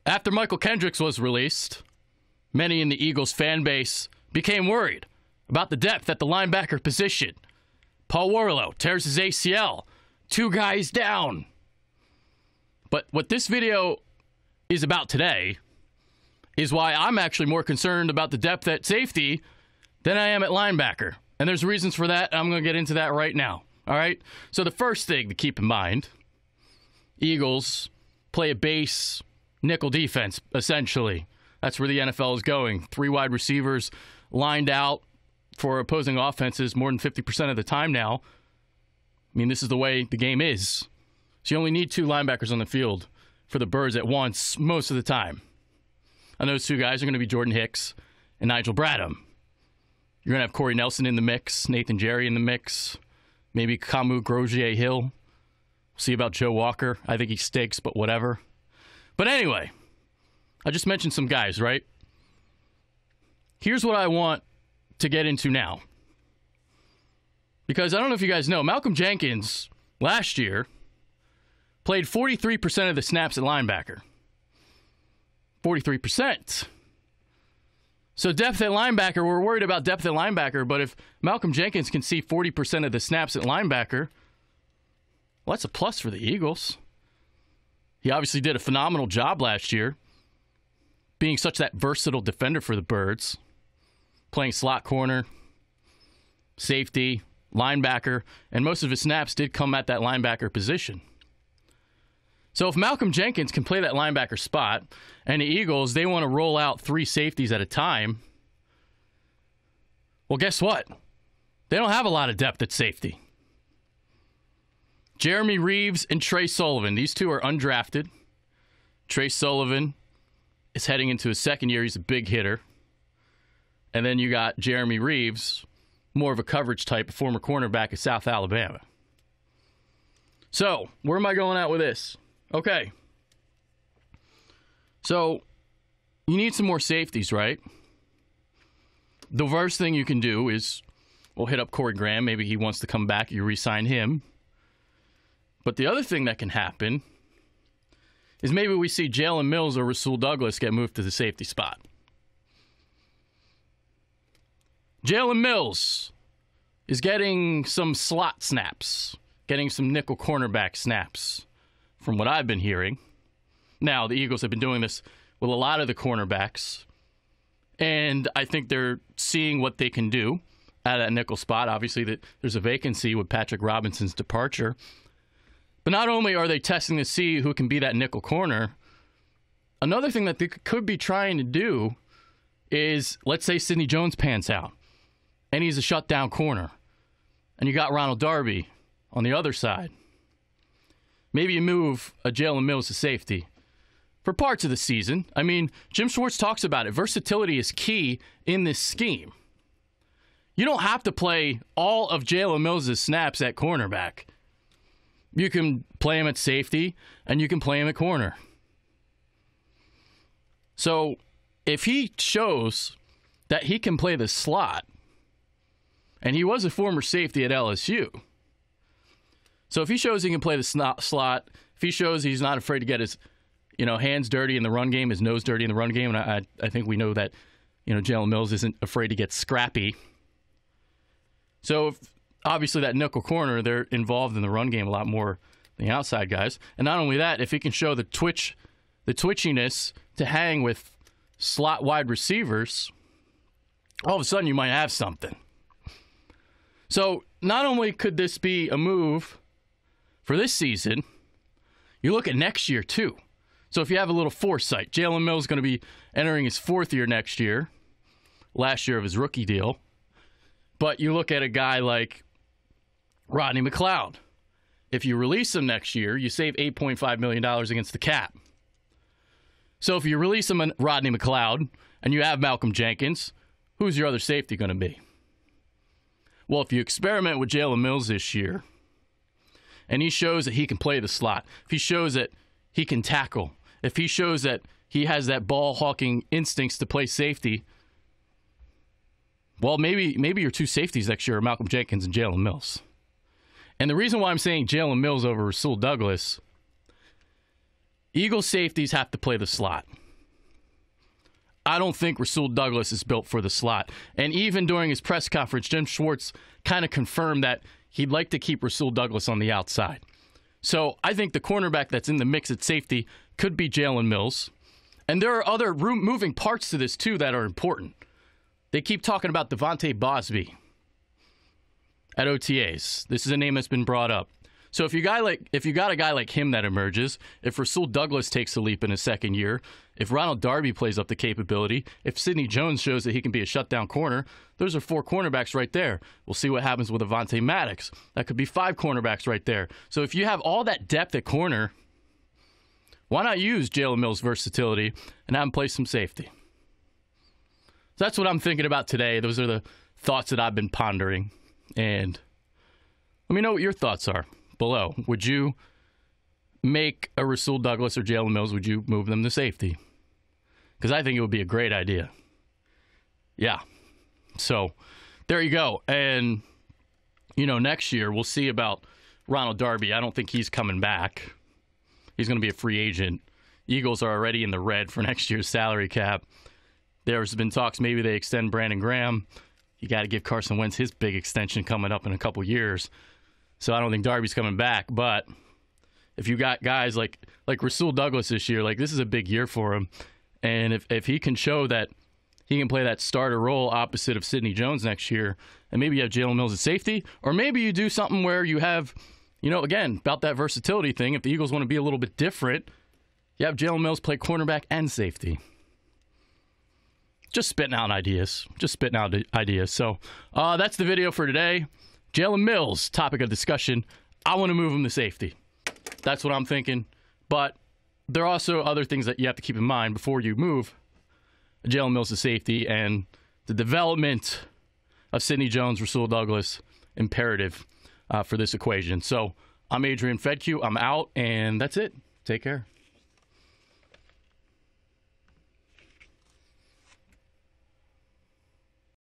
After Michael Kendricks was released, many in the Eagles fan base became worried about the depth at the linebacker position. Paul Warlow tears his ACL. 2 guys down. But what this video is about today is why I'm actually more concerned about the depth at safety than I am at linebacker. And there's reasons for that. I'm going to get into that right now. All right? So the first thing to keep in mind, Eagles play a base nickel defense, essentially. That's where the NFL is going. 3 wide receivers lined out for opposing offenses more than 50% of the time now. I mean, this is the way the game is. So you only need 2 linebackers on the field for the Birds at once most of the time. And those 2 guys are going to be Jordan Hicks and Nigel Bradham. You're going to have Corey Nelson in the mix, Nathan Jerry in the mix, maybe Kamu Grogier-Hill. We'll see about Joe Walker. I think he stinks, but whatever. But anyway, I just mentioned some guys, right? Here's what I want to get into now. Because I don't know if you guys know, Malcolm Jenkins last year played 43% of the snaps at linebacker. 43%. So depth at linebacker, we're worried about depth at linebacker, but if Malcolm Jenkins can see 40% of the snaps at linebacker, well, that's a plus for the Eagles. He obviously did a phenomenal job last year, being such that versatile defender for the Birds, playing slot corner, safety, linebacker, and most of his snaps did come at that linebacker position. So if Malcolm Jenkins can play that linebacker spot, and the Eagles, they want to roll out 3 safeties at a time, well, guess what? They don't have a lot of depth at safety. Jeremy Reeves and Trey Sullivan, these 2 are undrafted. Trey Sullivan is heading into his 2nd year. He's a big hitter. And then you got Jeremy Reeves, more of a coverage type, a former cornerback at South Alabama. So, where am I going at with this? Okay. So, you need some more safeties, right? The worst thing you can do is, well, hit up Corey Graham. Maybe he wants to come back. You re-sign him. But the other thing that can happen is maybe we see Jalen Mills or Rasul Douglas get moved to the safety spot. Jalen Mills is getting some slot snaps, getting some nickel cornerback snaps, from what I've been hearing. Now, the Eagles have been doing this with a lot of the cornerbacks, and I think they're seeing what they can do at that nickel spot. Obviously, there's a vacancy with Patrick Robinson's departure. But not only are they testing to see who can be that nickel corner, another thing that they could be trying to do is, let's say Sidney Jones pans out, and he's a shutdown corner, and you got Ronald Darby on the other side. Maybe you move a Jalen Mills to safety for parts of the season. I mean, Jim Schwartz talks about it. Versatility is key in this scheme. You don't have to play all of Jalen Mills' snaps at cornerback. You can play him at safety, and you can play him at corner. So if he shows that he can play the slot, and he was a former safety at LSU, so if he shows he can play the slot, if he shows he's not afraid to get his hands dirty in the run game, his nose dirty in the run game, and I think we know that Jalen Mills isn't afraid to get scrappy. So if, obviously that nickel corner, they're involved in the run game a lot more than the outside guys. And not only that, if he can show the twitchiness to hang with slot wide receivers, all of a sudden you might have something. So not only could this be a move for this season, you look at next year too. So if you have a little foresight, Jalen Mills is going to be entering his 4th year next year, last year of his rookie deal. But you look at a guy like Rodney McLeod. If you release him next year, you save $8.5 million against the cap. So if you release him, Rodney McLeod, and you have Malcolm Jenkins, who's your other safety going to be? Well, if you experiment with Jalen Mills this year, and he shows that he can play the slot, if he shows that he can tackle, if he shows that he has that ball-hawking instincts to play safety, well, maybe your 2 safeties next year are Malcolm Jenkins and Jalen Mills. And the reason why I'm saying Jalen Mills over Rasul Douglas Eagles safeties have to play the slot. I don't think Rasul Douglas is built for the slot. And even during his press conference, Jim Schwartz kind of confirmed that he'd like to keep Rasul Douglas on the outside. So I think the cornerback that's in the mix at safety could be Jalen Mills. And there are other moving parts to this, too, that are important. They keep talking about Devontae Bosby at OTAs. This is a name that's been brought up. So if you got a guy like him that emerges, if Rasul Douglas takes a leap in his second year, if Ronald Darby plays up the capability, if Sidney Jones shows that he can be a shutdown corner, those are 4 cornerbacks right there. We'll see what happens with Avonte Maddox. That could be 5 cornerbacks right there. So if you have all that depth at corner, why not use Jalen Mills' versatility and have him play some safety? So that's what I'm thinking about today. Those are the thoughts that I've been pondering. And let me know what your thoughts are below. Would you make a Rasul Douglas or Jalen Mills? Would you move them to safety? Because I think it would be a great idea. Yeah. So there you go. And, next year we'll see about Ronald Darby. I don't think he's coming back. He's going to be a free agent. Eagles are already in the red for next year's salary cap. There's been talks maybe they extend Brandon Graham. You got to give Carson Wentz his big extension coming up in a couple years. So I don't think Darby's coming back. But if you got guys like Rasul Douglas this year, this is a big year for him. And if he can show that he can play that starter role opposite of Sidney Jones next year, and maybe you have Jalen Mills at safety, or maybe you do something where you have, again, about that versatility thing. If the Eagles want to be a little bit different, you have Jalen Mills play cornerback and safety. Just spitting out ideas. So that's the video for today. Jalen Mills, topic of discussion. I want to move him to safety. That's what I'm thinking. But there are also other things that you have to keep in mind before you move Jalen Mills to safety, and the development of Sidney Jones, Rasul Douglas, imperative for this equation. So I'm Adrian Fedkiw. I'm out, and that's it. Take care.